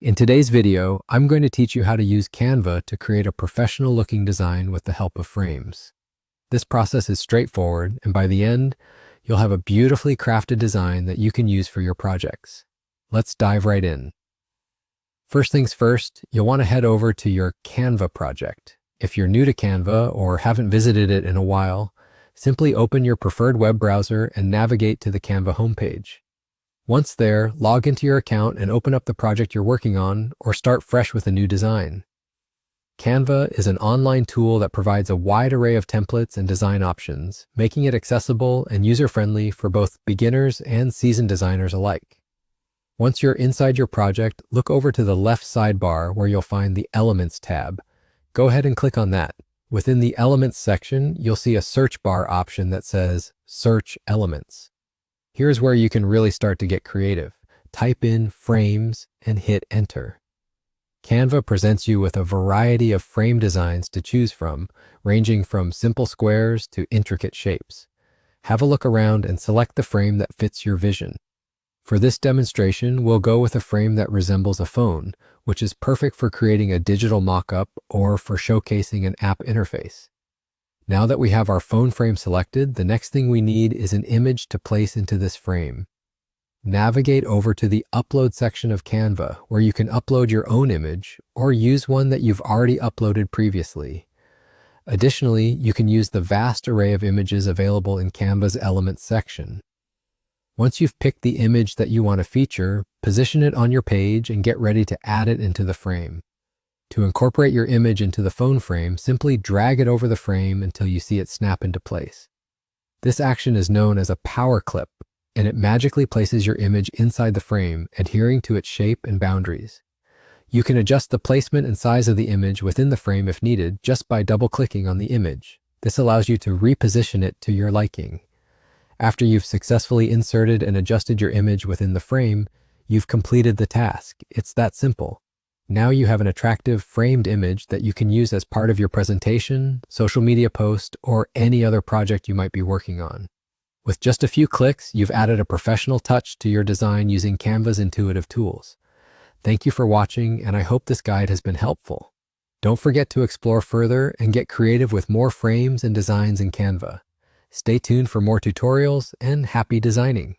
In today's video, I'm going to teach you how to use Canva to create a professional-looking design with the help of frames. This process is straightforward, and by the end, you'll have a beautifully crafted design that you can use for your projects. Let's dive right in. First things first, you'll want to head over to your Canva project. If you're new to Canva or haven't visited it in a while, simply open your preferred web browser and navigate to the Canva homepage. Once there, log into your account and open up the project you're working on, or start fresh with a new design. Canva is an online tool that provides a wide array of templates and design options, making it accessible and user-friendly for both beginners and seasoned designers alike. Once you're inside your project, look over to the left sidebar where you'll find the Elements tab. Go ahead and click on that. Within the Elements section, you'll see a search bar option that says Search Elements. Here's where you can really start to get creative. Type in frames and hit enter. Canva presents you with a variety of frame designs to choose from, ranging from simple squares to intricate shapes. Have a look around and select the frame that fits your vision. For this demonstration, we'll go with a frame that resembles a phone, which is perfect for creating a digital mock-up or for showcasing an app interface. Now that we have our phone frame selected, the next thing we need is an image to place into this frame. Navigate over to the Upload section of Canva, where you can upload your own image or use one that you've already uploaded previously. Additionally, you can use the vast array of images available in Canva's Elements section. Once you've picked the image that you want to feature, position it on your page and get ready to add it into the frame. To incorporate your image into the phone frame, simply drag it over the frame until you see it snap into place. This action is known as a power clip, and it magically places your image inside the frame, adhering to its shape and boundaries. You can adjust the placement and size of the image within the frame if needed just by double-clicking on the image. This allows you to reposition it to your liking. After you've successfully inserted and adjusted your image within the frame, you've completed the task. It's that simple. Now you have an attractive framed image that you can use as part of your presentation, social media post, or any other project you might be working on. With just a few clicks, you've added a professional touch to your design using Canva's intuitive tools. Thank you for watching, and I hope this guide has been helpful. Don't forget to explore further and get creative with more frames and designs in Canva. Stay tuned for more tutorials, and happy designing!